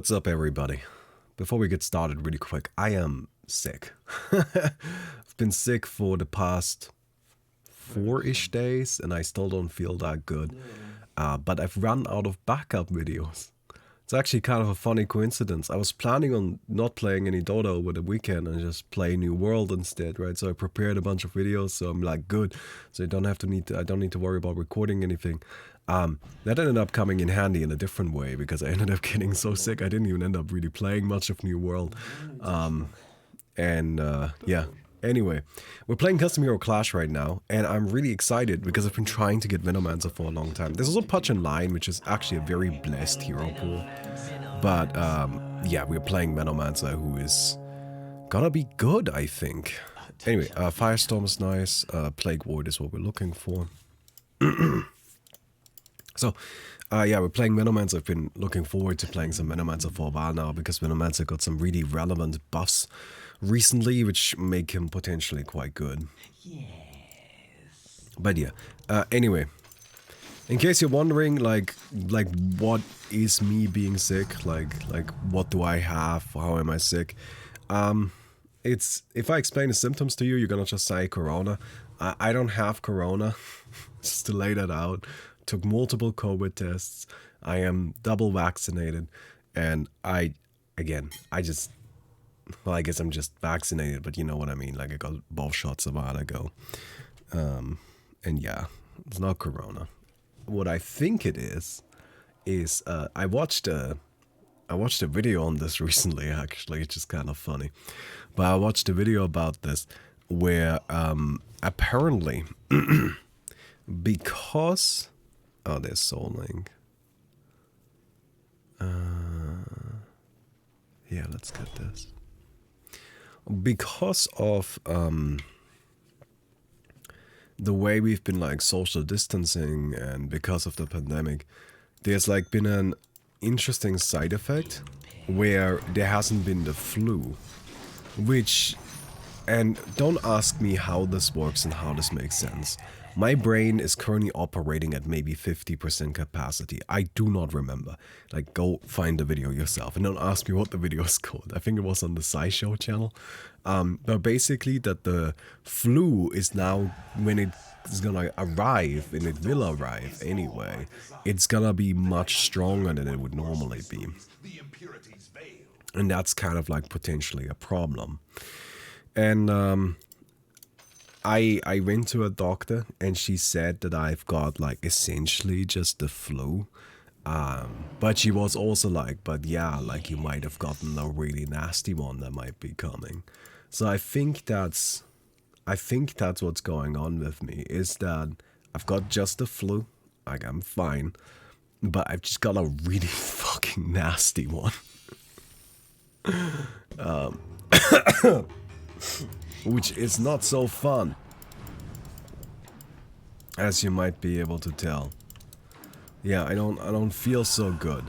What's up, everybody? Before we get started really quick, I am sick. I've been sick for the past 4-ish days and I still don't feel that good. But I've run out of backup videos. It's actually kind of a funny coincidence. I was planning on not playing any Dota over the weekend and just play New World instead, right? So I prepared a bunch of videos, so I'm like, good. So I don't need to worry about recording anything. That ended up coming in handy in a different way because I ended up getting so sick I didn't even end up really playing much of New World. Yeah. Anyway, we're playing Custom Hero Clash right now, and I'm really excited because I've been trying to get Venomancer for a long time. There's also Pudge and Line, which is actually a very blessed hero pool. But yeah, we're playing Venomancer, who is gonna be good, I think. Anyway, Firestorm is nice, Plague Void is what we're looking for. So, yeah, we're playing Venomancer. I've been looking forward to playing some Venomancer for a while now because Venomancer got some really relevant buffs recently, which make him potentially quite good. Yes. But yeah, anyway, in case you're wondering, like what is me being sick? Like what do I have? How am I sick? It's if I explain the symptoms to you, you're gonna just say Corona. I don't have Corona. Just to lay that out. Took multiple COVID tests. I am double vaccinated, and I guess I'm just vaccinated, but you know what I mean. Like I got both shots a while ago, and yeah, it's not Corona. What I think it is I watched a video on this recently. Actually, it's just kind of funny, but I watched a video about this where apparently because there's Soul Link. Yeah, let's get this. Because of the way we've been like social distancing and because of the pandemic, there's like been an interesting side effect where there hasn't been the flu, which, and don't ask me how this works and how this makes sense. My brain is currently operating at maybe 50% capacity. I do not remember. Like, go find the video yourself and don't ask me what the video is called. I think it was on the SciShow channel. But basically that the flu is now, when it's gonna arrive, and it will arrive anyway, it's gonna be much stronger than it would normally be. And that's kind of like potentially a problem. And I went to a doctor and she said that I've got like essentially just the flu. But she was also like, but yeah, like you might have gotten a really nasty one that might be coming. So I think that's what's going on with me, is that I've got just the flu, like I'm fine, but I've just got a really fucking nasty one. Which is not so fun, as you might be able to tell. Yeah, I don't feel so good.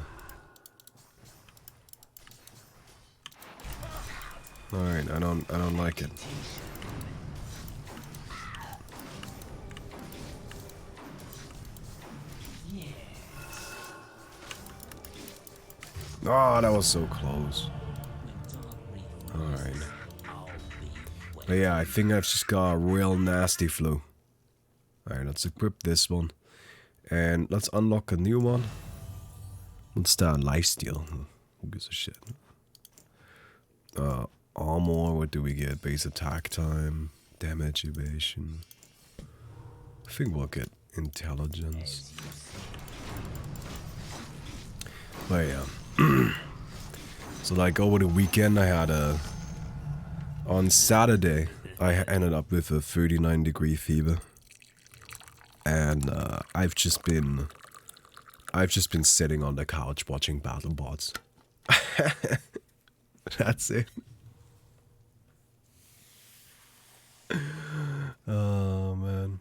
All right, I don't like it. Oh, that was so close. All right. But yeah, I think I've just got a real nasty flu. Alright, let's equip this one. And let's unlock a new one. What's that? Lifesteal. Who gives a shit? Armor, what do we get? Base attack time. Damage evasion. I think we'll get intelligence. But yeah. So like over the weekend I had on Saturday, I ended up with a 39-degree fever, and I've just been sitting on the couch watching BattleBots. That's it. Oh man,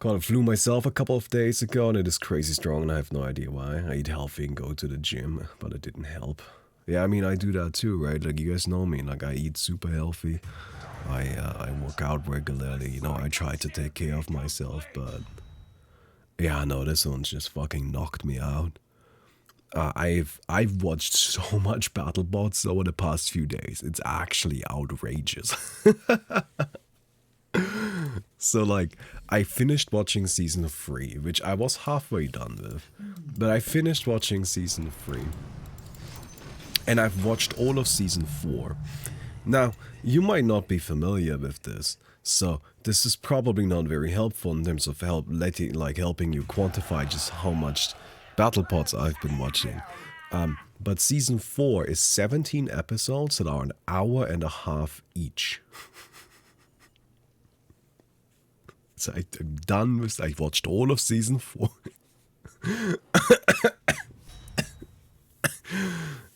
got a flu myself a couple of days ago, and it is crazy strong, and I have no idea why. I eat healthy and go to the gym, but it didn't help. Yeah, I mean, I do that too, right? Like, you guys know me. Like, I eat super healthy. I work out regularly. You know, I try to take care of myself, but yeah, no, this one's just fucking knocked me out. I've watched so much BattleBots over the past few days. It's actually outrageous. So like, I finished watching season 3, which I was halfway done with, but I finished watching season 3, and I've watched all of season 4. Now, you might not be familiar with this, so this is probably not very helpful in terms of helping you quantify just how much BattleBots I've been watching. But season 4 is 17 episodes that are an hour and a half each. So I'm done with. I watched all of season 4.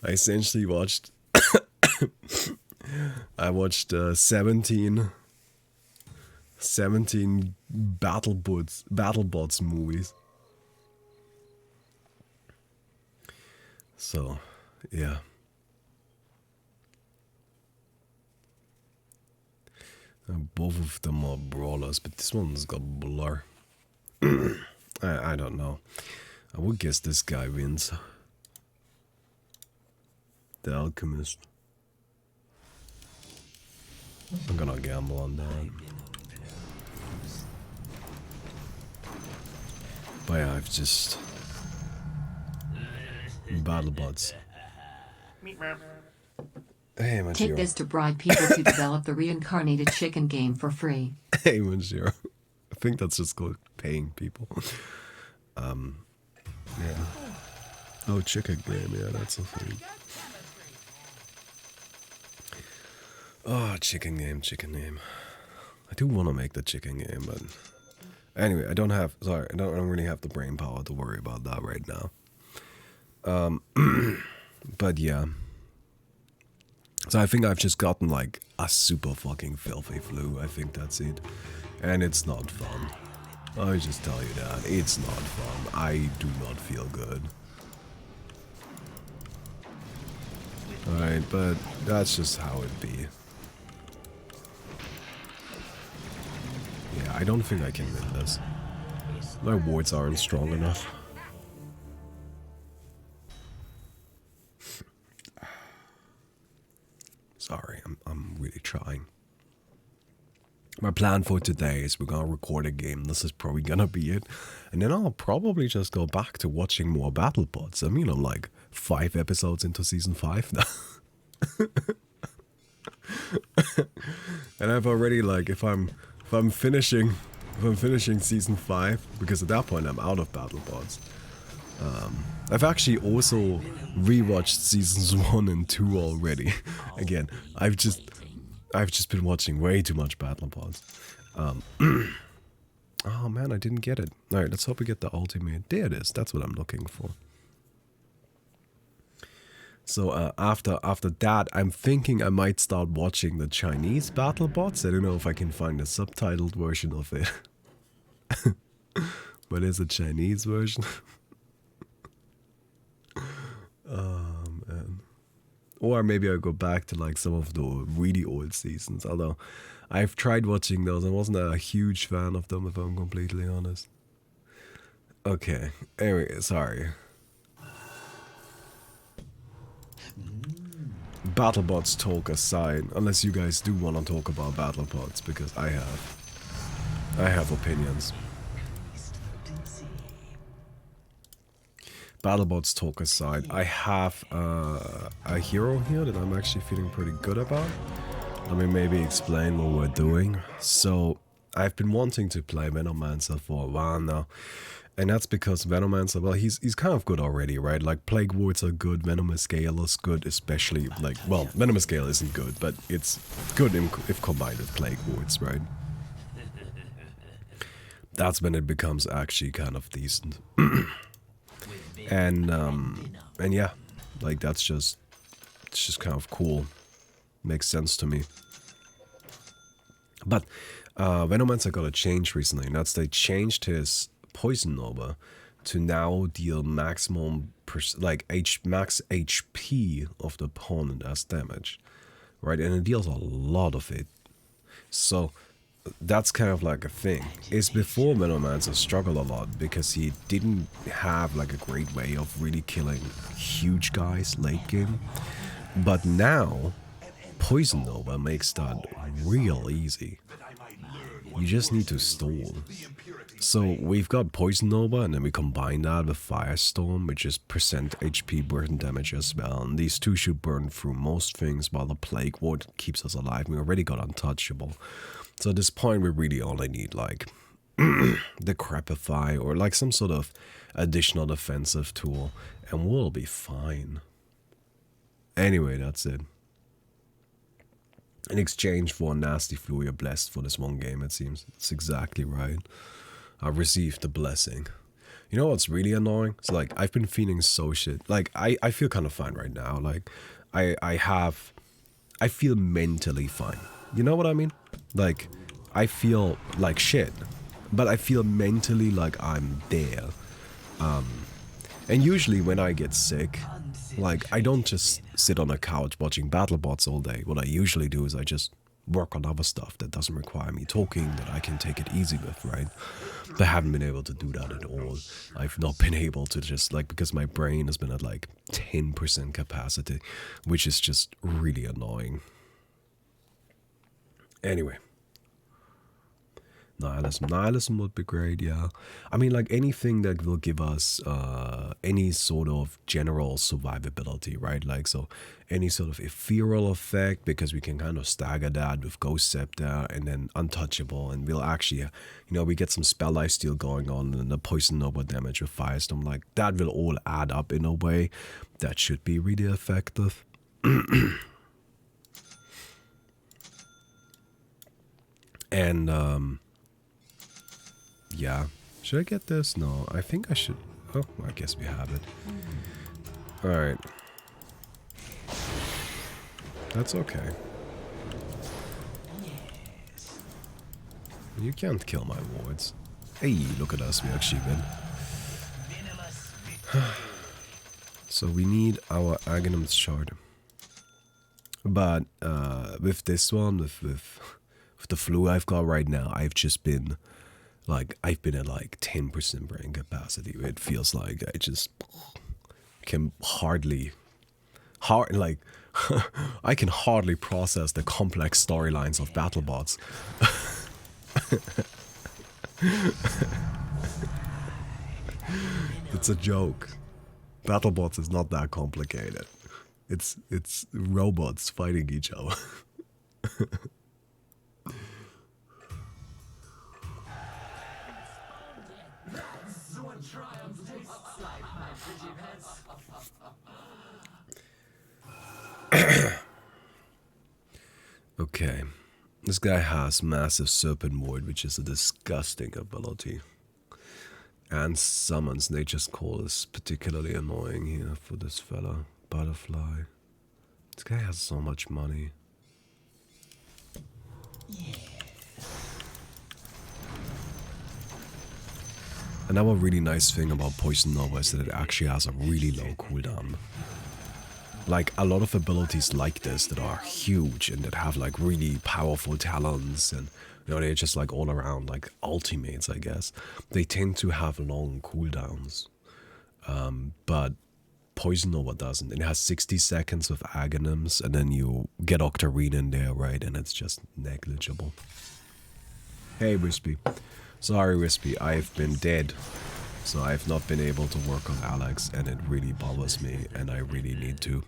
I essentially watched. I watched 17 BattleBots movies. So, yeah. Both of them are brawlers, but this one's got blur. I don't know. I would guess this guy wins. The alchemist. I'm gonna gamble on that. But yeah, I've just... BattleBots. Hey, Manjiro. Take this to bribe people to develop the reincarnated chicken game for free. Hey, Manjiro. I think that's just called paying people. Yeah. Oh, chicken game. Yeah, that's a thing. Oh, chicken game. I do want to make the chicken game, but anyway, I don't really have the brain power to worry about that right now. But yeah. So I think I've just gotten like a super fucking filthy flu. I think that's it. And it's not fun. I just tell you that. It's not fun. I do not feel good. Alright, but that's just how it be. Yeah, I don't think I can win this. My wards aren't strong enough. Sorry, I'm really trying. My plan for today is we're gonna record a game. This is probably gonna be it. And then I'll probably just go back to watching more BattleBots. I mean, I'm like 5 episodes into season 5 now. And I've already like, if I'm finishing season 5, because at that point I'm out of BattleBots. I've actually also rewatched seasons 1 and 2 already. Again, I've just been watching way too much BattleBots. Oh man, I didn't get it. Alright, let's hope we get the ultimate. There it is, that's what I'm looking for. So after that, I'm thinking I might start watching the Chinese BattleBots. I don't know if I can find a subtitled version of it. But there's a Chinese version. Oh man. Or maybe I'll go back to like some of the really old seasons. Although I've tried watching those. I wasn't a huge fan of them, if I'm completely honest. Okay. Anyway, sorry. BattleBots talk aside, unless you guys do want to talk about BattleBots, because I have opinions. BattleBots talk aside, I have a hero here that I'm actually feeling pretty good about. Let me maybe explain what we're doing. So, I've been wanting to play Venomancer for a while now. And that's because Venomancer, well, he's kind of good already, right? Like, Plague Wards are good, Venomous Scale is good, especially, like, well, Venomous Scale isn't good, but it's good if combined with Plague Wards, right? That's when it becomes actually kind of decent. And yeah, like, it's just kind of cool. Makes sense to me. But Venomancer got a change recently, and that's they changed his Poison Nova to now deal maximum max HP of the opponent as damage, right? And it deals a lot of it. So that's kind of like a thing. Is before Venomancer struggled a lot because he didn't have like a great way of really killing huge guys late game. But now, Poison Nova makes that real easy. You just need to stall. So we've got Poison Nova, and then we combine that with Firestorm, which is percent HP burn damage as well. And these two should burn through most things, while the Plague Ward keeps us alive. We already got Untouchable. So at this point, we really only need like the Crepify or like some sort of additional defensive tool, and we'll be fine. Anyway, that's it. In exchange for a nasty flu, you're blessed for this one game, it seems. It's exactly right. I've received the blessing. You know what's really annoying? It's like, I've been feeling so shit. Like, I feel kind of fine right now. Like, I feel mentally fine. You know what I mean? Like, I feel like shit. But I feel mentally like I'm there. And usually when I get sick, like, I don't just sit on a couch watching BattleBots all day. What I usually do is I just work on other stuff that doesn't require me talking, that I can take it easy with, right? But I haven't been able to do that at all. I've not been able to just, like, because my brain has been at, like, 10% capacity, which is just really annoying. Anyway. Nihilism would be great, yeah. I mean, like, anything that will give us any sort of general survivability, right? Like, so any sort of ethereal effect, because we can kind of stagger that with Ghost Scepter, and then Untouchable, and we'll actually, you know, we get some Spell Lifesteal going on, and the Poison Nova damage with Firestorm, like, that will all add up in a way that should be really effective. And, yeah. Should I get this? No, I think I should. Oh, I guess we have it. Alright. That's okay. You can't kill my wards. Hey, look at us, we actually win. So we need our Aghanim's shard. But with this one, with the flu I've got right now, I've just been... Like, I've been at like 10% brain capacity. It feels like I just can hardly, I can hardly process the complex storylines of BattleBots. It's a joke. BattleBots is not that complicated. It's robots fighting each other. Okay, this guy has Massive Serpent Ward, which is a disgusting ability. And Summons Nature's Call is particularly annoying here for this fella. Butterfly. This guy has so much money. Another really nice thing about Poison Nova is that it actually has a really low cooldown. Like, a lot of abilities like this that are huge and that have like really powerful talents, and you know, they're just like all around like ultimates, I guess. They tend to have long cooldowns. But Poison Nova doesn't. It has 60 seconds with Aghanims, and then you get Octarine in there, right? And it's just negligible. Hey, Wispy. Sorry, Wispy, I've been dead. So I've not been able to work on Alex, and it really bothers me, and I really need to.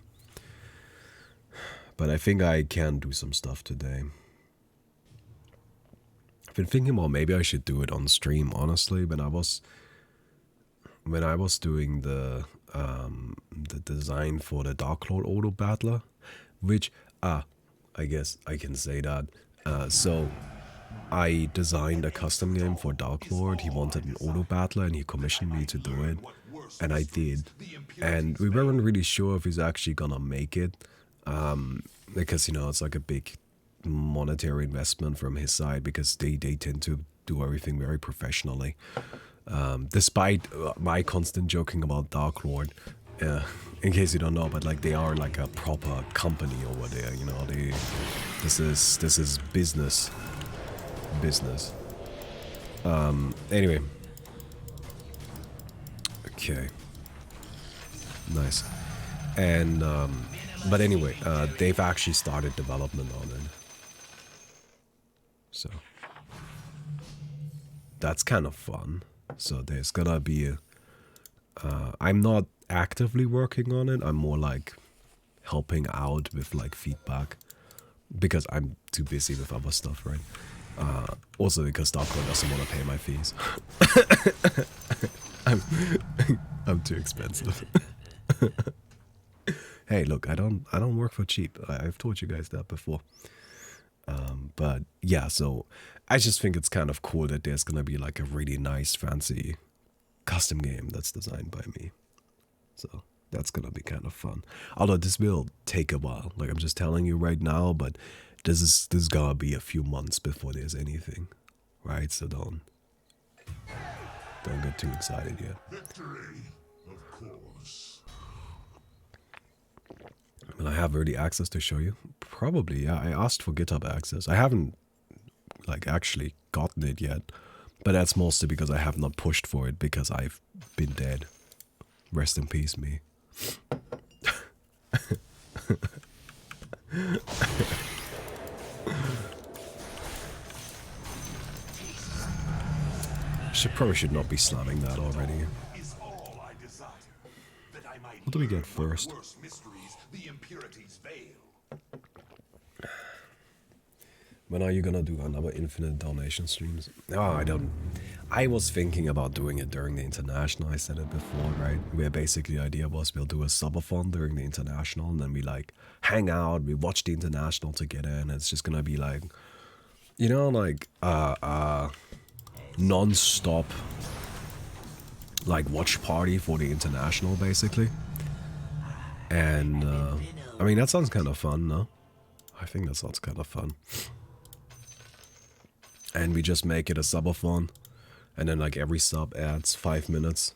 But I think I can do some stuff today. I've been thinking, well, maybe I should do it on stream, honestly. When I was doing the design for the Dark Lord Auto Battler, which, I guess I can say that. So I designed a custom game for Dark Lord. He wanted an auto battler and he commissioned me to do it. And I did. And we weren't really sure if he's actually gonna make it. Because, you know, it's like a big monetary investment from his side, because they tend to do everything very professionally. Despite my constant joking about Dark Lord, in case you don't know, but like they are like a proper company over there, you know, this is business. business. Anyway. Okay. Nice. And, but anyway, they've actually started development on it. So, that's kind of fun. So there's gonna be a, I'm not actively working on it. I'm more like helping out with like feedback because I'm too busy with other stuff, right? Also because Darkcore doesn't want to pay my fees. I'm too expensive. Hey, look, I don't work for cheap. I've told you guys that before. But yeah, so I just think it's kind of cool that there's gonna be like a really nice, fancy custom game that's designed by me. So that's gonna be kind of fun. Although this will take a while. Like I'm just telling you right now, but this is gonna be a few months before there's anything, right? So don't get too excited yet. Victory, of course. Will I have early access to show you? Probably, yeah. I asked for GitHub access. I haven't like actually gotten it yet, but that's mostly because I have not pushed for it because I've been dead. Rest in peace, me. Probably should not be slamming that already. What do we get first? When are you gonna do another infinite donation streams? Oh, I don't. I was thinking about doing it during the international. I said it before, right? Where basically the idea was we'll do a subathon during the international, and then we like hang out, we watch the international together, and it's just gonna be like, you know, like non-stop like watch party for the international, basically. And I mean that sounds kind of fun, no? I think that sounds kind of fun. And we just make it a subathon, and then like every sub adds 5 minutes,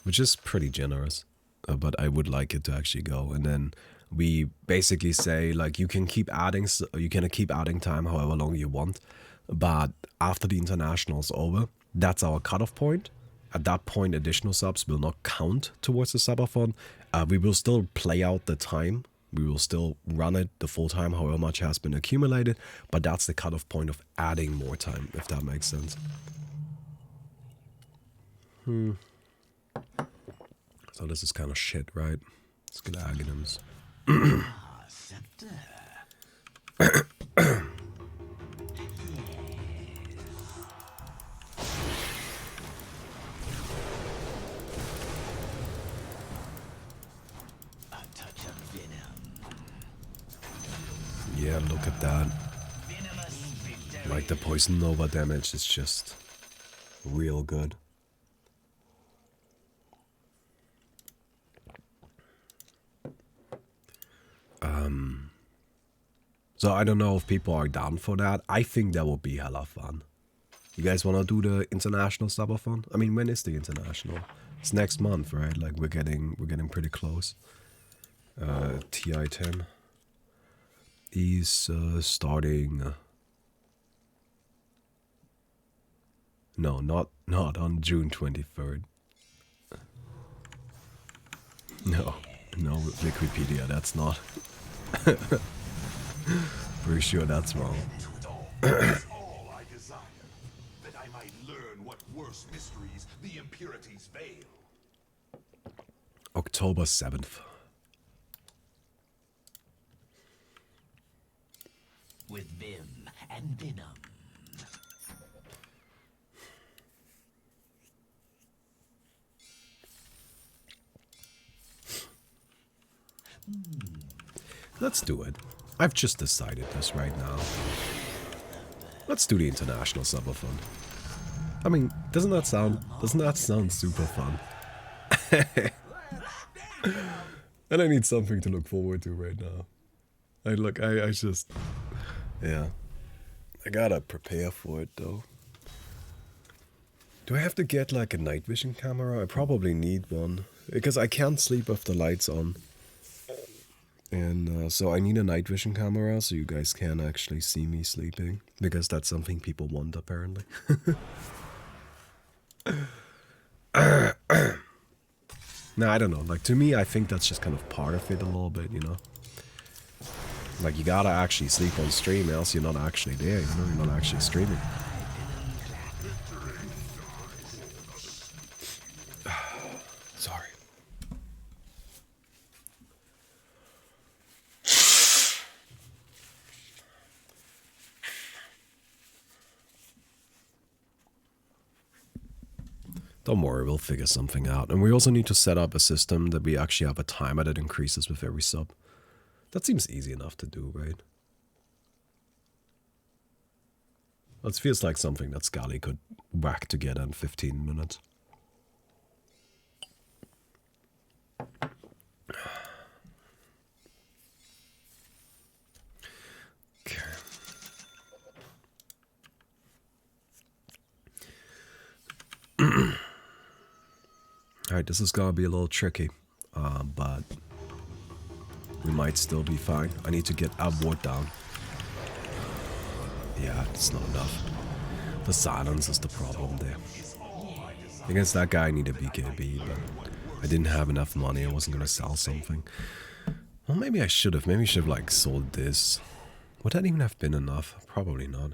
which is pretty generous. But I would like it to actually go. And then we basically say like you can keep adding time however long you want, but after the international is over, that's our cutoff point. At that point, additional subs will not count towards the subathon. We will still play out the time. We will still run it the full time, however much has been accumulated, but that's the cutoff point of adding more time, if that makes sense. So this is kind of shit, right? Let's get Aghanims. Yeah, look at that. Like the poison nova damage is just real good. So I don't know if people are down for that. I think that would be hella fun. You guys want to do the international subathon? I mean, when is the international? It's next month, right? Like we're getting pretty close. TI-10 is starting. No, not on June 23rd. No, Wikipedia, that's not. Pretty sure that's wrong. All I desire, that I might learn what worse mysteries the impurities veil. October 7th. With Vim and Venom. Let's do it. I've just decided this right now. Let's do the international subathon. I mean, doesn't that sound super fun? And I need something to look forward to right now. I just, yeah. I gotta prepare for it though. Do I have to get like a night vision camera? I probably need one. Because I can't sleep with the lights on. And so I need a night vision camera so you guys can actually see me sleeping, because that's something people want apparently. No, I don't know. Like, to me, I think that's just kind of part of it a little bit, you know? Like, you gotta actually sleep on stream, else you're not actually there, you know? You're not actually streaming. Sorry. Don't worry, we'll figure something out. And we also need to set up a system that we actually have a timer that increases with every sub. That seems easy enough to do, right? It feels like something that Scully could whack together in 15 minutes. Okay. Alright, this is gonna be a little tricky, but we might still be fine. I need to get our ward down. Yeah, it's not enough. The silence is the problem there. Against that guy I need a BKB, but I didn't have enough money. I wasn't gonna sell something. Well, maybe I should have. Maybe I should have, like, sold this. Would that even have been enough? Probably not.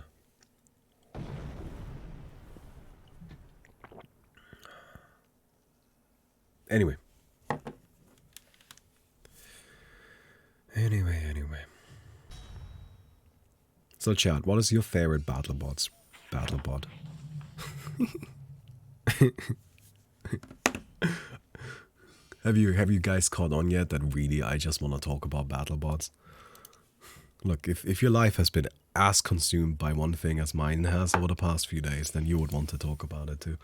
Anyway. Anyway. So chat, what is your favorite BattleBots? BattleBot. Have you guys caught on yet that really I just want to talk about BattleBots? Look, if your life has been as consumed by one thing as mine has over the past few days, then you would want to talk about it too.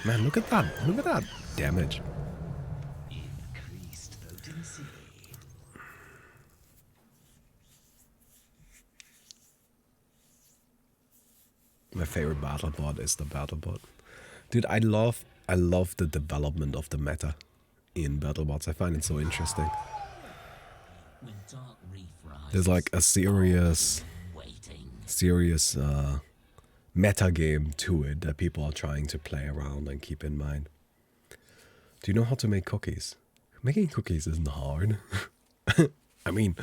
Man, look at that. Look at that damage. Increased potency. My favorite BattleBot is the BattleBot. Dude, I love the development of the meta in BattleBots. I find it so interesting. When dark reef rises, There's like a serious meta game to it that people are trying to play around and keep in mind. Do you know how to make cookies? Making cookies isn't hard. I mean,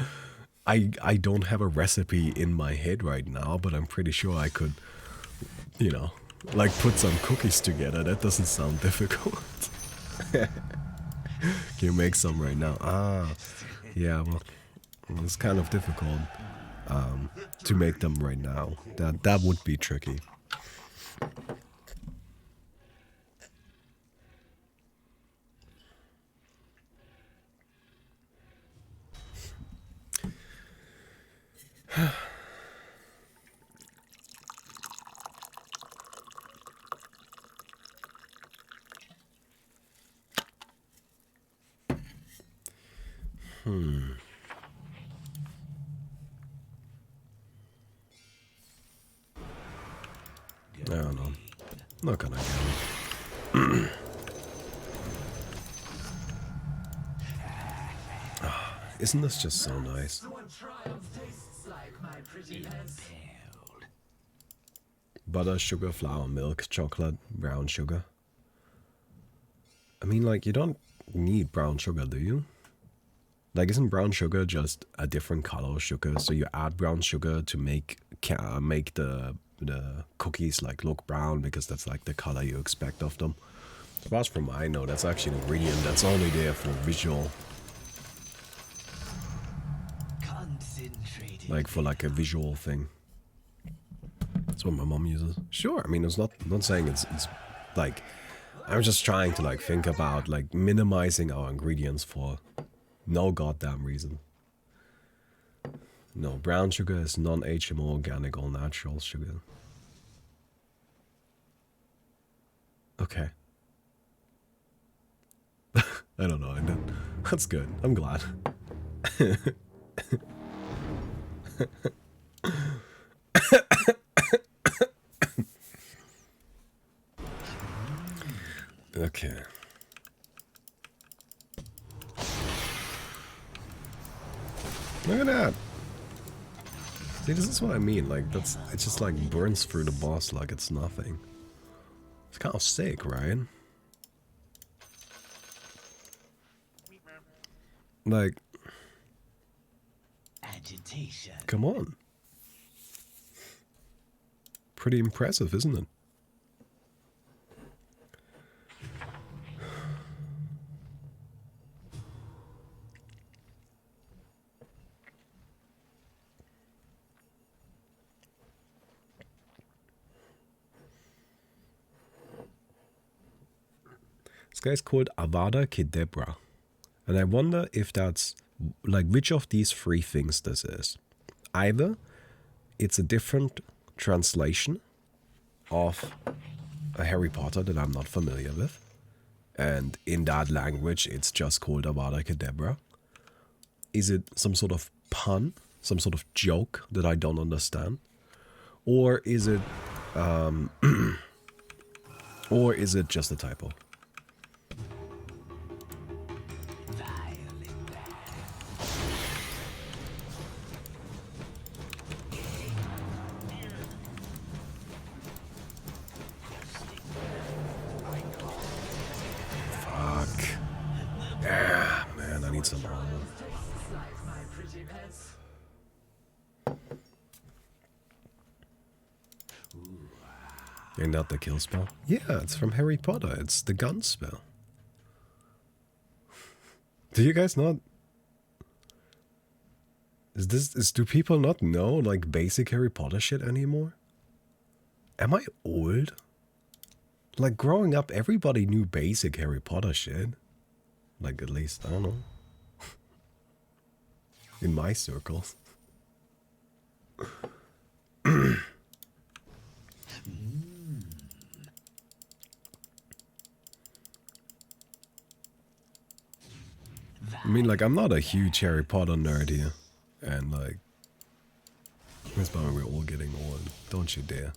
I don't have a recipe in my head right now, but I'm pretty sure I could, you know, like put some cookies together. That doesn't sound difficult. Can you make some right now? Ah, yeah, well, it's kind of difficult to make them right now. That would be tricky. I don't know. Not gonna get it. Isn't this just so nice? Butter, sugar, flour, milk, chocolate, brown sugar. I mean, like, you don't need brown sugar, do you? Like, isn't brown sugar just a different color of sugar? So you add brown sugar to make the cookies like look brown because that's like the color you expect of them. As far as from I know, that's actually an ingredient that's only there for visual. Like for like a visual thing. That's what my mom uses. Sure, I mean, it's not saying it's like, I'm just trying to like think about like minimizing our ingredients for no goddamn reason. No, brown sugar is non-HMO, organic, all natural sugar. Okay. I don't know. That's good. I'm glad. Okay. Look at that. See, this is what I mean. Like, it just like burns through the boss like it's nothing. It's kind of sick, right? Like, Agitation. come on. Pretty impressive, isn't it? This guy's called Avada Kedavra. And I wonder if that's, like, which of these three things this is. Either it's a different translation of a Harry Potter that I'm not familiar with, and in that language it's just called Avada Kedavra. Is it some sort of pun, some sort of joke that I don't understand? Or is it, or is it just a typo? Some armor. Ain't that the kill spell? Yeah, it's from Harry Potter. It's the gun spell. Do you guys not? Do people not know like basic Harry Potter shit anymore? Am I old? Like growing up, everybody knew basic Harry Potter shit. Like at least, I don't know. In my circles. I mean, like, I'm not a huge Harry Potter nerd here. And, like, that's why we're all getting old. Don't you dare.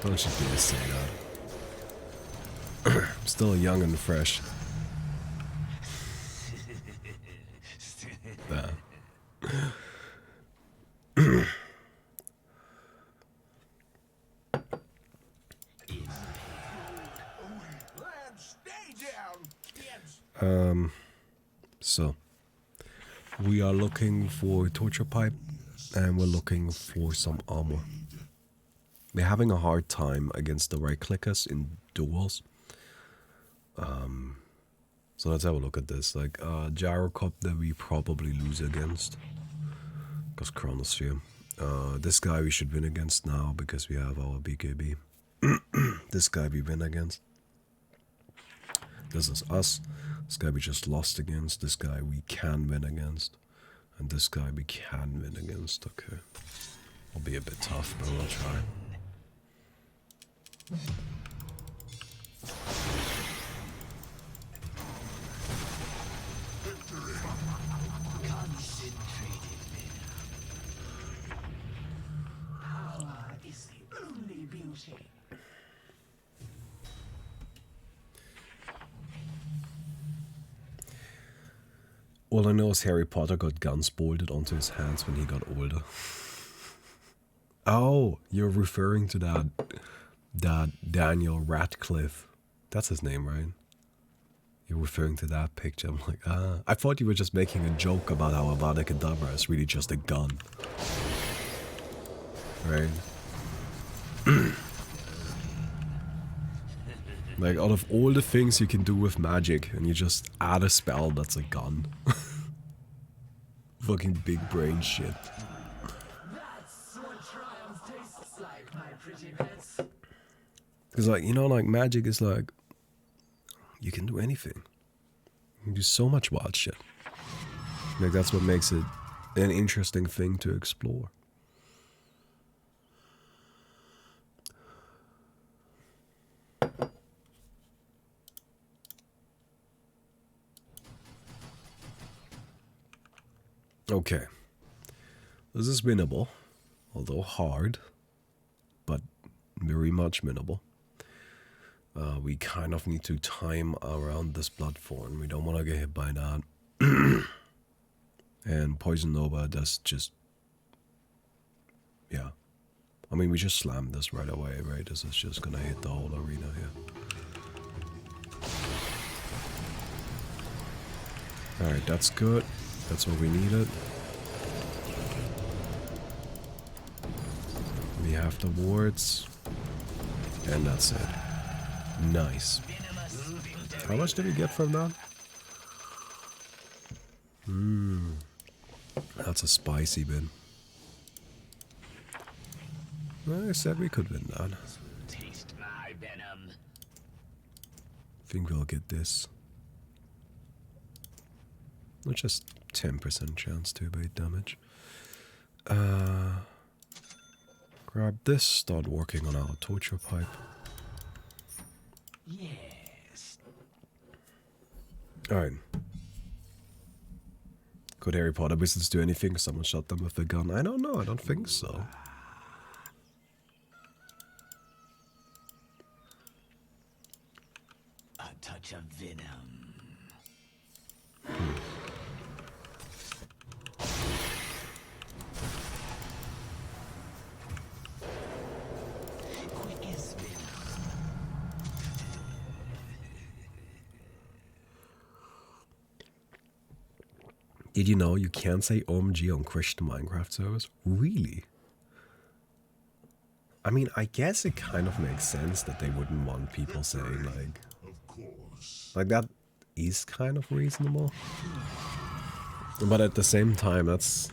Don't you dare say that. I'm still young and fresh. Nah. So we are looking for a torture pipe and we're looking for some armor. We're having a hard time against the right clickers in duels. So let's have a look at this. Like Gyrocopter we probably lose against because Chronosphere. This guy we should win against now because we have our BKB. This guy we win against. This is us. This guy we just lost against. This guy we can win against. And this guy we can win against. Okay. Will be a bit tough, but we'll try. All I know is Harry Potter got guns bolted onto his hands when he got older. Oh, you're referring to that Daniel Radcliffe. That's his name, right? You're referring to that picture. I'm like, ah. I thought you were just making a joke about how Avada Kedavra is really just a gun. Right? Like, out of all the things you can do with magic, and you just add a spell that's a gun. Fucking big brain shit. That's what triumph tastes like, my pretty pets. Because, like, you know, like, magic is like, you can do anything. You can do so much wild shit. Like, that's what makes it an interesting thing to explore. Okay, this is winnable, although hard, but very much winnable. We kind of need to time around this blood fawn. We don't want to get hit by that. And Poison Nova does just... Yeah. I mean, we just slammed this right away, right? This is just gonna hit the whole arena here. Alright, that's good. That's what we needed. We have the wards. And that's it. Nice. How much did we get from that? That's a spicy bit. Well, I said we could win that. Taste my venom. Think we'll get this. Not just 10% chance to evade damage. Grab this, start working on our torture pipe. Yes. Alright. Could Harry Potter wizards do anything? Someone shot them with a gun? I don't know, I don't think so. A touch of venom. Quick as venom. Did you know you can't say OMG on Christian Minecraft servers? Really? I mean, I guess it kind of makes sense that they wouldn't want people saying like... Of course. Like that is kind of reasonable. But at the same time, that's...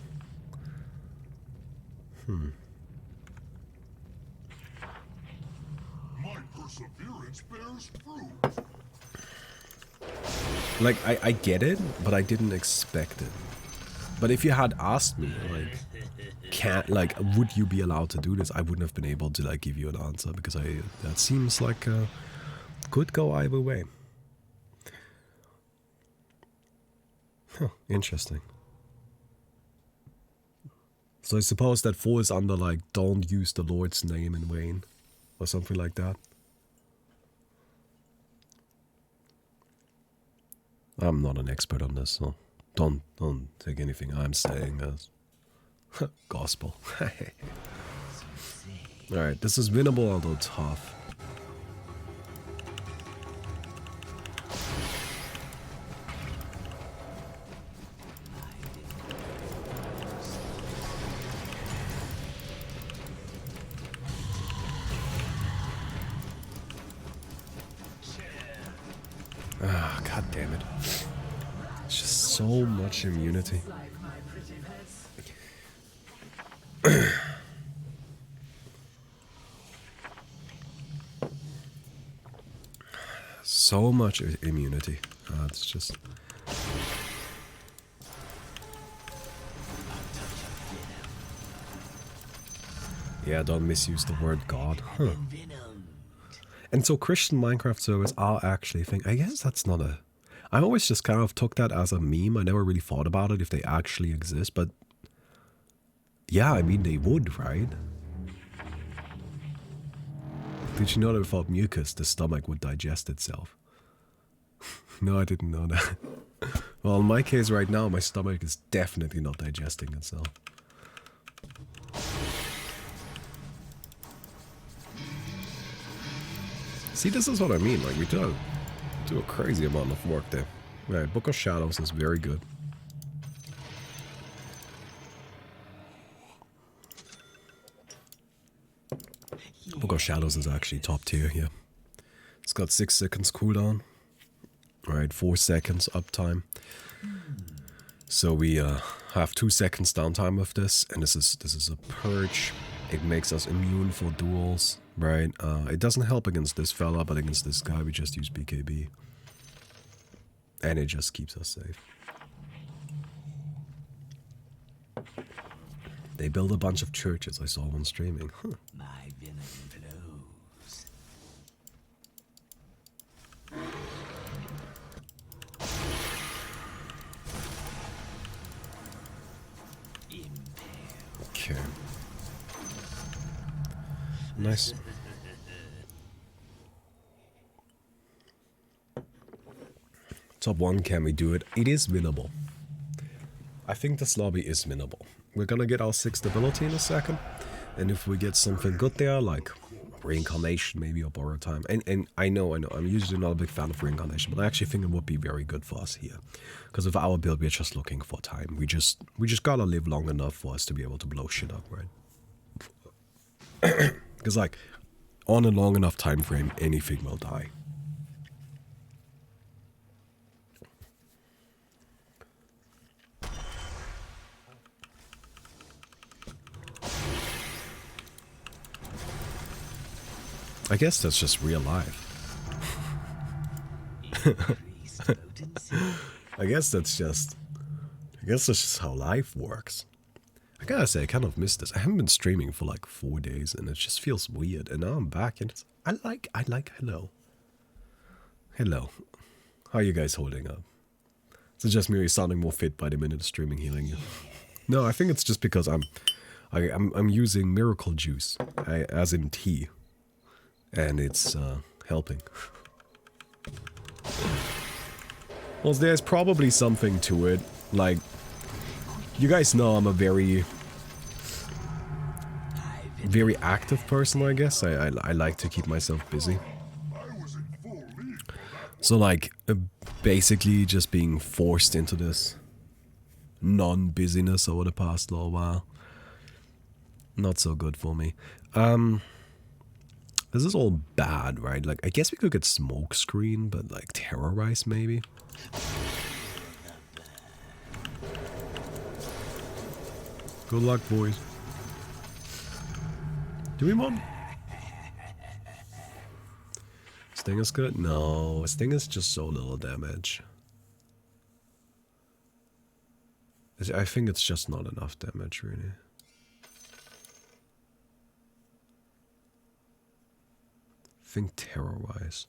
My perseverance bears fruit. Like, I get it, but I didn't expect it. But if you had asked me, like, would you be allowed to do this? I wouldn't have been able to, like, give you an answer, because that seems like, could go either way. Huh, interesting. So I suppose that falls under, like, don't use the Lord's name in vain, or something like that. I'm not an expert on this, so don't take anything I'm saying as gospel. Alright, this is winnable, although tough. Ah, god damn it. It's just so much immunity. Like my pretty pets. So much immunity. It's just... Yeah, don't misuse the word God. Huh. Venom. And so Christian Minecraft servers are actually a thing. I guess that's not a... I always just kind of took that as a meme. I never really thought about it if they actually exist, but... Yeah, I mean, they would, right? Did you know that without mucus, the stomach would digest itself? No, I didn't know that. Well, in my case right now, my stomach is definitely not digesting itself. See, this is what I mean. Like, we do a crazy amount of work there. Right, Book of Shadows is very good. Book of Shadows is actually top tier here. It's got 6 seconds cooldown. Right, 4 seconds uptime. So we have 2 seconds downtime with this, and this is a purge. It makes us immune for duels, right? It doesn't help against this fella, but against this guy we just use BKB. And it just keeps us safe. They build a bunch of churches, I saw one streaming. Huh. My venom flows. Okay. Nice. Top 1, can we do it? It is winnable. I think this lobby is winnable. We're gonna get our 6th ability in a second, and if we get something good there, like reincarnation maybe or borrow time, and I know, I'm usually not a big fan of reincarnation, but I actually think it would be very good for us here, because with our build we're just looking for time. We just gotta live long enough for us to be able to blow shit up, right? Because like on a long enough time frame, anything will die. I guess that's just real life. I guess that's just how life works. I gotta say, I kind of missed this. I haven't been streaming for like 4 days, and it just feels weird. And now I'm back, and it's, I like. Hello. How are you guys holding up? Is it just me sounding more fit by the minute of streaming healing you? No, I think it's just because I'm using miracle juice, as in tea. And it's helping. Well, there's probably something to it. Like, you guys know I'm a very active person, I guess. I like to keep myself busy. So, like, basically just being forced into this non-busyness over the past little while. Not so good for me. This is all bad, right? Like, I guess we could get smoke screen, but like terrorize maybe. Good luck, boys. Do we want? Sting is good? No, Sting is just so little damage. I think it's just not enough damage, really. Think terrorize.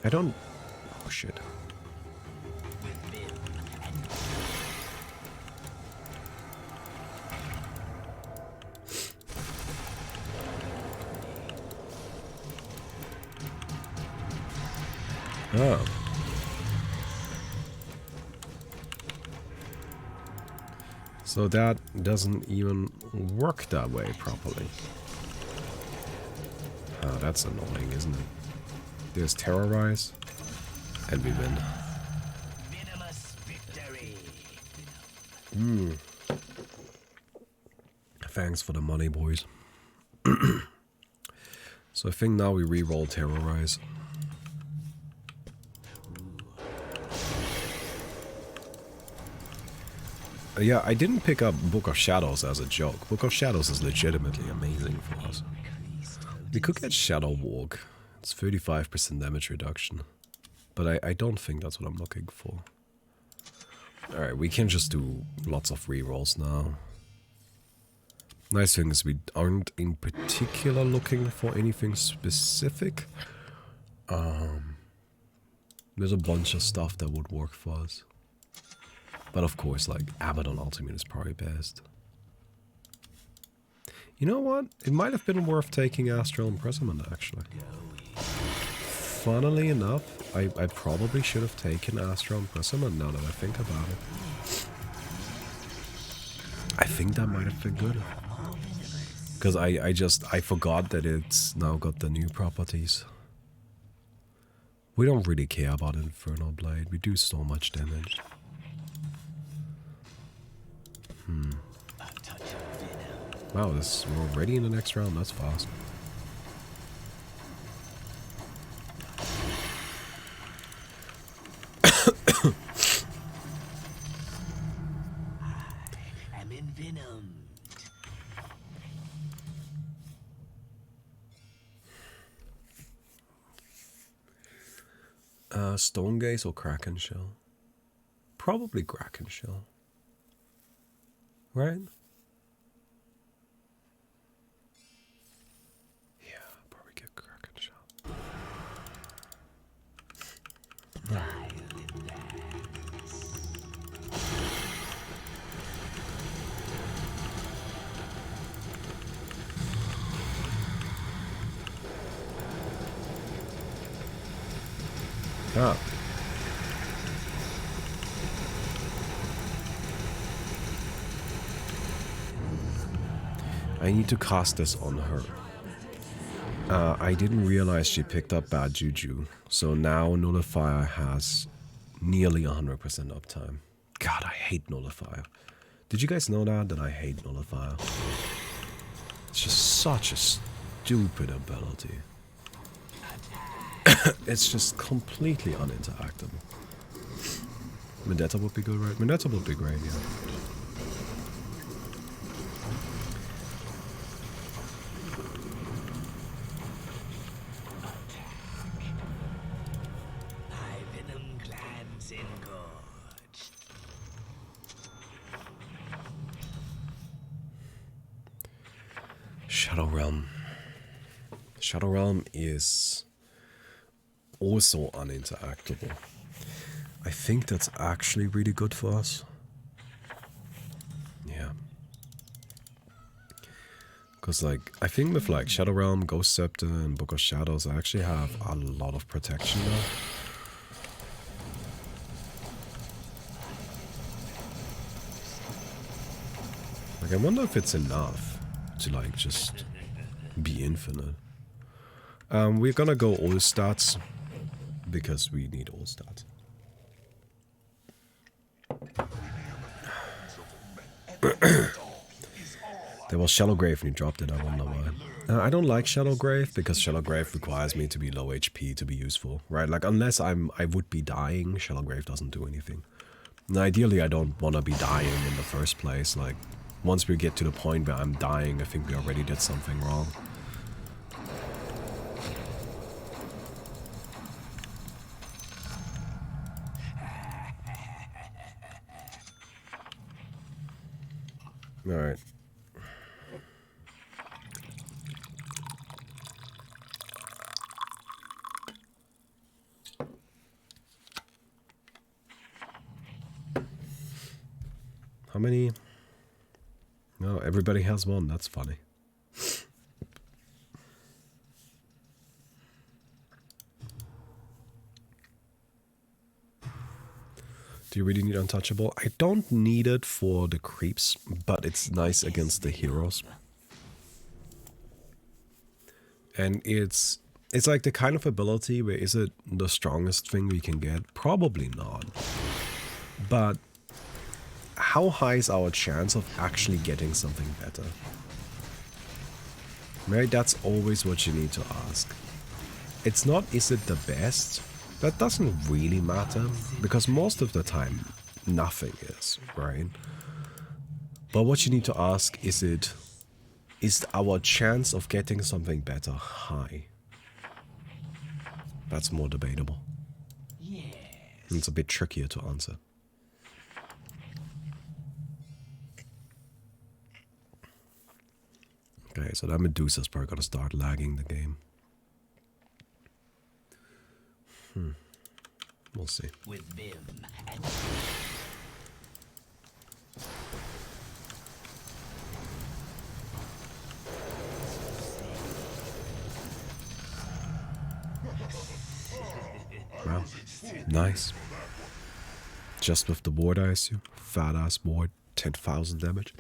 I don't. Oh shit. Oh. So that doesn't even work that way properly. Oh, that's annoying, isn't it? There's terrorize, and we win. Thanks for the money, boys. So I think now we re-roll terrorize. Yeah, I didn't pick up Book of Shadows as a joke. Book of Shadows is legitimately amazing for us. We could get Shadow Walk. It's 35% damage reduction. But I don't think that's what I'm looking for. Alright, we can just do lots of rerolls now. Nice thing is we aren't in particular looking for anything specific. There's a bunch of stuff that would work for us. But of course, like, Abaddon Ultimate is probably best. You know what? It might have been worth taking Astral Imprisonment, actually. Funnily enough, I probably should have taken Astral Imprisonment now that I think about it. I think that might have been good. Because I forgot that it's now got the new properties. We don't really care about Infernal Blade. We do so much damage. Wow, we're already in the next round. That's fast. I'm envenomed. Stone Gaze or Kraken Shell? Probably Kraken Shell. Right? Yeah, probably get Kraken Shell. Ah. I need to cast this on her. I didn't realize she picked up bad juju, so now Nullifier has nearly 100% uptime. God, I hate Nullifier. Did you guys know that I hate Nullifier? It's just such a stupid ability. It's just completely uninteractable. Vendetta would be good, right? Vendetta would be great, yeah. Shadow Realm. Shadow Realm is also uninteractable. I think that's actually really good for us. Yeah. Because, like, I think with, like, Shadow Realm, Ghost Scepter, and Book of Shadows, I actually have a lot of protection now. Like, I wonder if it's enough to, like, just be infinite. We're gonna go all stats, because we need all stats. There was Shallow Grave and he dropped it, I wonder why. I don't like Shallow Grave, because Shallow Grave requires me to be low HP to be useful, right? Like, unless I would be dying, Shallow Grave doesn't do anything. And ideally, I don't want to be dying in the first place. Like, once we get to the point where I'm dying, I think we already did something wrong. Alright. How many? No, everybody has one. That's funny. Do you really need Untouchable? I don't need it for the creeps, but it's nice against the heroes. And it's like the kind of ability where is it the strongest thing we can get? Probably not. But how high is our chance of actually getting something better? Right, that's always what you need to ask. It's not, is it the best? That doesn't really matter, because most of the time, nothing is, right? But what you need to ask is our chance of getting something better high? That's more debatable. Yes. And it's a bit trickier to answer. Okay, so that Medusa's probably gonna start lagging the game. We'll see. With Vim and Wow. Nice. Just with the board, I assume. Fat ass board. 10,000 damage.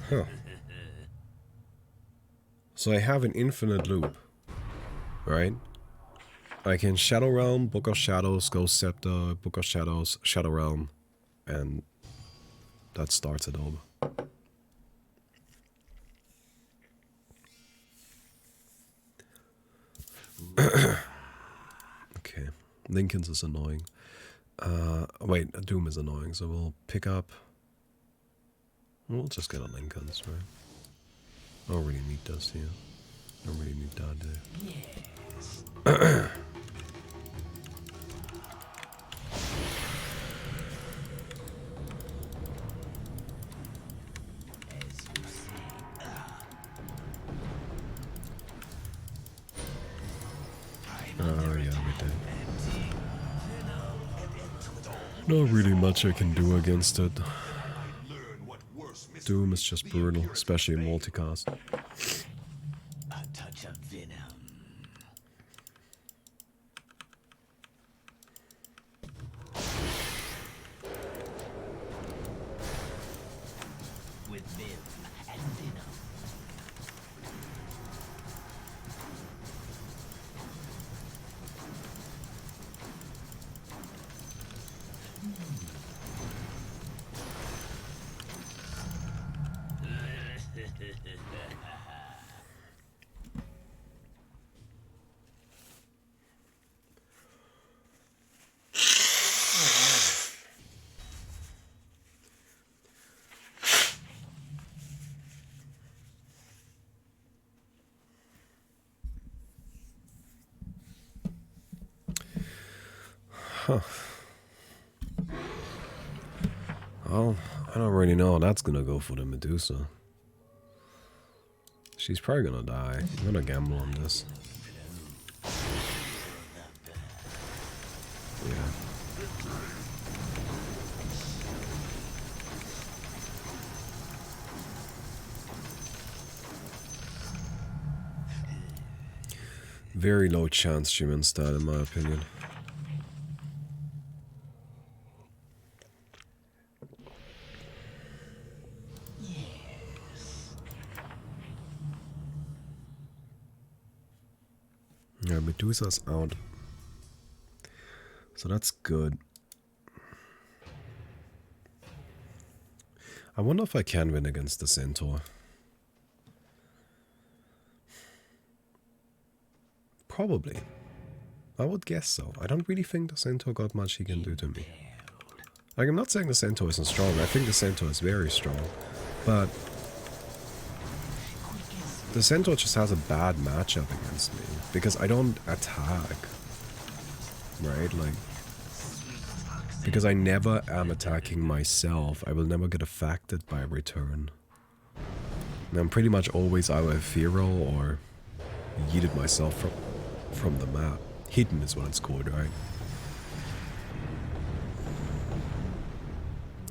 Huh. So I have an infinite loop, right? I can Shadow Realm, Book of Shadows, Ghost Scepter, Book of Shadows, Shadow Realm, and that starts it over. Okay, Lincoln's is annoying. Wait, Doom is annoying, so we'll pick up. We'll just get a Lincoln's, right? I don't really need this here. I don't really need that there. Oh yeah, we did. Not really much I can do against it. Learn what worse mysteries Doom is just the brutal, impurities especially in made. multicast. A touch of venom. With vim and venom. Well, I don't really know how that's gonna go for the Medusa. She's probably gonna die. I'm gonna gamble on this. Yeah. Very low chance she wins that, in my opinion. Yeah, Medusa's out. So that's good. I wonder if I can win against the Centaur. Probably. I would guess so. I don't really think the Centaur got much he can do to me. Like, I'm not saying the Centaur isn't strong. I think the Centaur is very strong. But the Centaur just has a bad matchup against me. Because I don't attack. Right? Like, because I never am attacking myself, I will never get affected by a return. And I'm pretty much always either ethereal or yeeted myself from the map. Hidden is what it's called, right?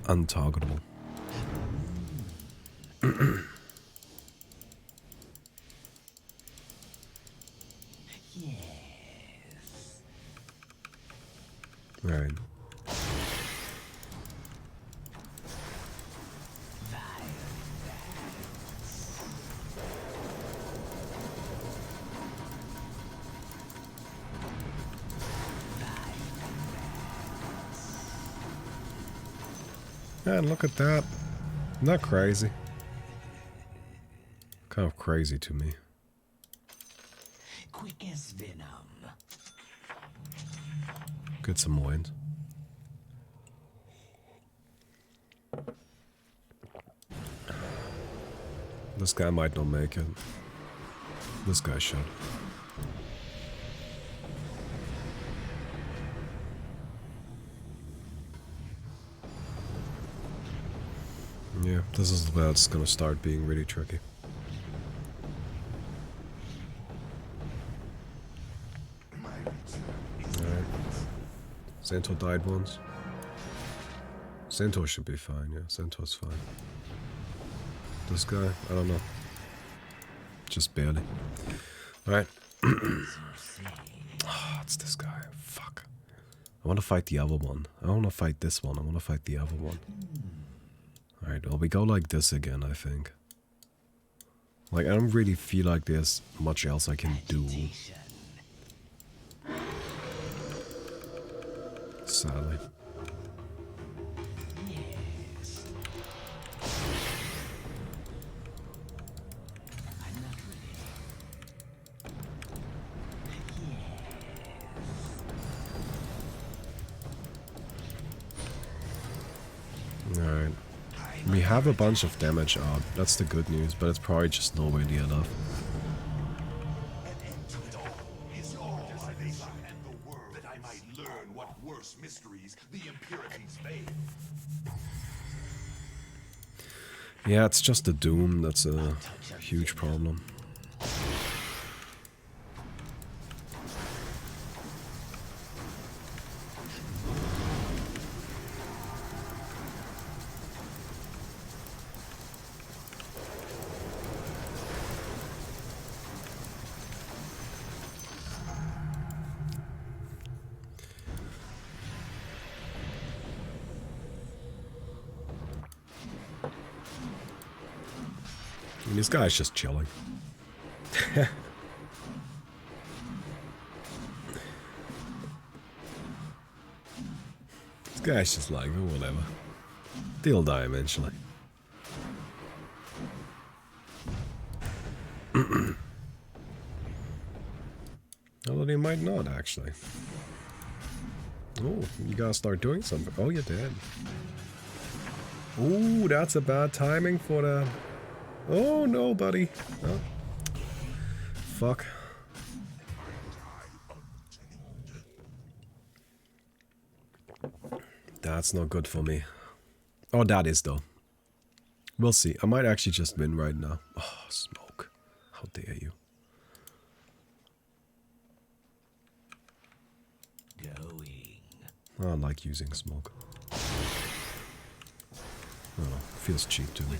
Untargetable. Yes. Right. Man, look at that. Isn't that crazy? Kind of crazy to me. Quick as venom. Get some wins. This guy might not make it. This guy should. Yeah, this is where it's gonna start being really tricky. Alright. Centaur died once. Centaur should be fine, yeah. Centaur's fine. This guy, I don't know. Just barely. Alright. Oh, it's this guy. Fuck. I want to fight the other one. I don't want to fight this one. I want to fight the other one. Alright, well, we go like this again, I think. Like, I don't really feel like there's much else I can do. Sadly. Yes. I'm not ready. Yes. Alright. We have a bunch of damage out. That's the good news, but it's probably just nowhere near enough. An end to it all is all I desire, and the world that I might learn what worse mysteries the impurities made. Yeah, it's just the Doom that's a huge problem. mean, this guy's just chilling. This guy's just like, oh, whatever. They'll die eventually. Although they might not, actually. Oh, you gotta start doing something. Oh, you're dead. Ooh, that's a bad timing for the... Oh, no, buddy. Oh. Fuck. That's not good for me. Oh, that is, though. We'll see. I might actually just win right now. Oh, smoke. How dare you. I don't like using smoke. Oh, feels cheap to me.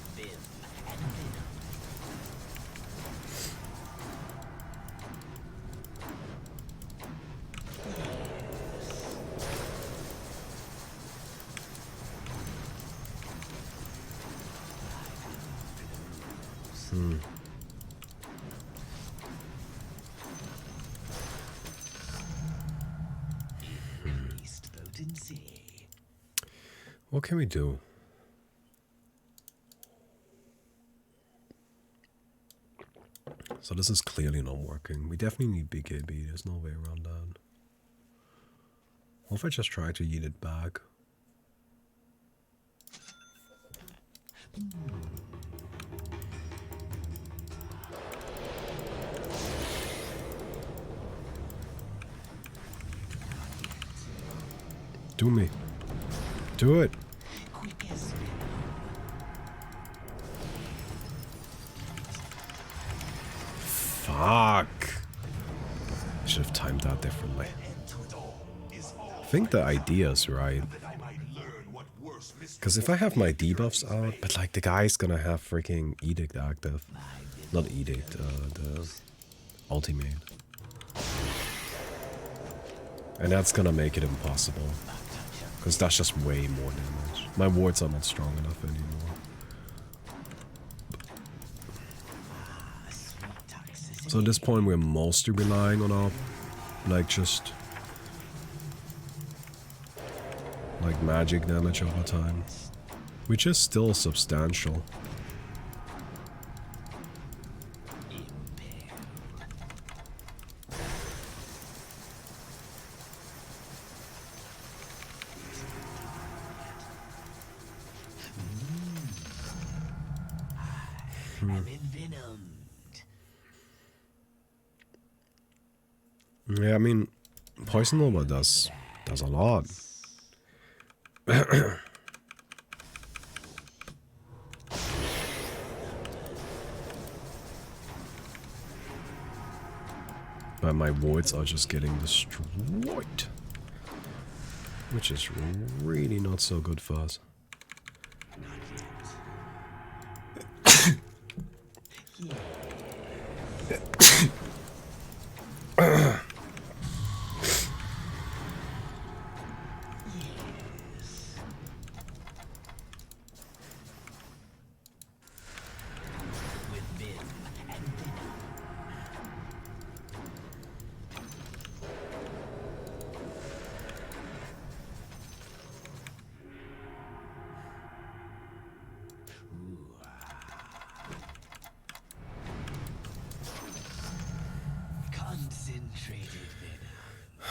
What can we do? So this is clearly not working. We definitely need BKB. There's no way around that. What if I just try to eat it back? Do me. Do it. Fuck. Should have timed that differently. I think the idea is right. Because if I have my debuffs out, but like the guy's gonna have freaking Edict active. Not Edict, the ultimate. And that's gonna make it impossible. Because that's just way more damage. My wards are not strong enough anymore. So at this point we're mostly relying on our, like, just like magic damage over time. Which is still substantial. Yeah, I mean, Poison Nova does a lot. But my wards are just getting destroyed. Which is really not so good for us.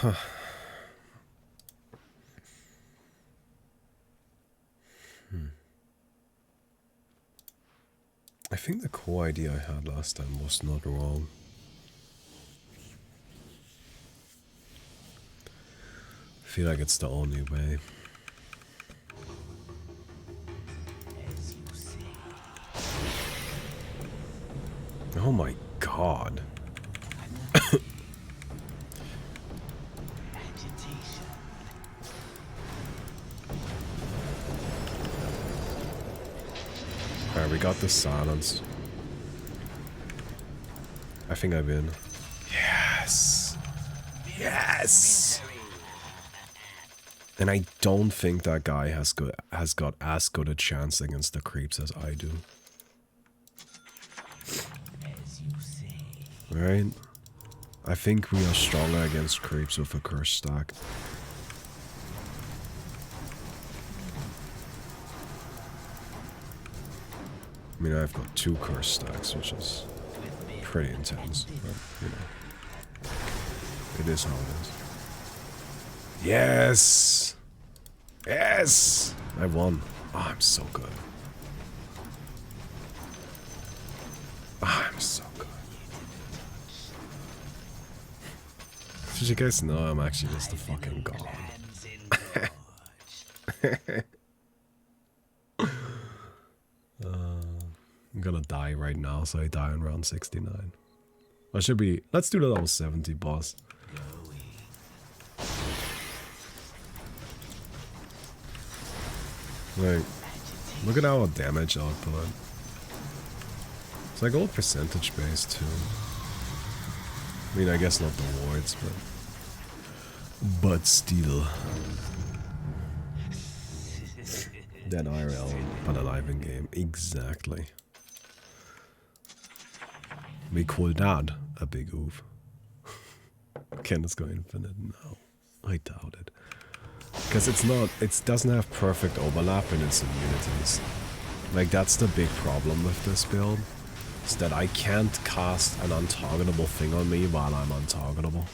Huh. I think the core idea I had last time was not wrong. I feel like it's the only way. Oh my god. Alright, we got the silence. I think I win. Yes! Yes! And I don't think that guy has got as good a chance against the creeps as I do. Right? I think we are stronger against creeps with a curse stack. I mean, I've got 2 curse stacks, which is pretty intense, but, you know, it is how it is. Yes! Yes! I won. Oh, I'm so good. Oh, I'm so good. Did you guys know I'm actually just a fucking god? I'm gonna die right now, so I die on round 69. I should be... Let's do the level 70 boss. Like, look at our damage output. It's like all percentage based too. I mean, I guess not the wards, but still. Dead IRL, but alive in game. Exactly. We call that a big oof. Can this go infinite? No, I doubt it. Because it's not, it doesn't have perfect overlap in its immunities. Like, that's the big problem with this build. Is that I can't cast an untargetable thing on me while I'm untargetable.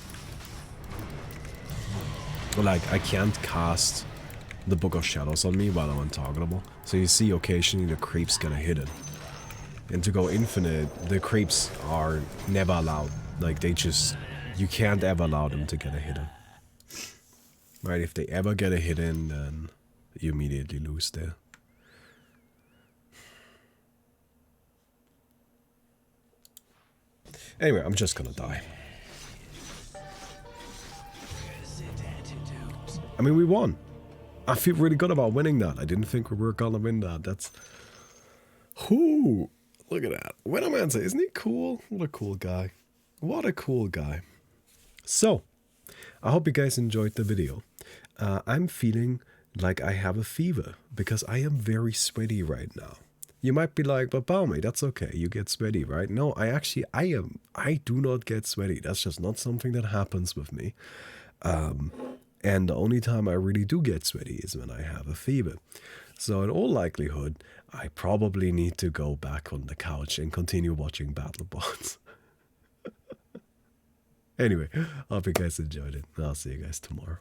Like, I can't cast the Book of Shadows on me while I'm untargetable. So you see occasionally the creeps get a hit in. And to go infinite, the creeps are never allowed. Like, they just... You can't ever allow them to get a hit in. Right, if they ever get a hit in, then you immediately lose there. Anyway, I'm just gonna die. I mean, we won. I feel really good about winning that. I didn't think we were gonna win that. That's... Whoo! Look at that. Venomancer, isn't he cool? What a cool guy. What a cool guy. So, I hope you guys enjoyed the video. I'm feeling like I have a fever because I am very sweaty right now. You might be like, but Baumi, that's okay. You get sweaty, right? No, I do not get sweaty. That's just not something that happens with me. And the only time I really do get sweaty is when I have a fever. So in all likelihood, I probably need to go back on the couch and continue watching BattleBots. Anyway, I hope you guys enjoyed it. I'll see you guys tomorrow.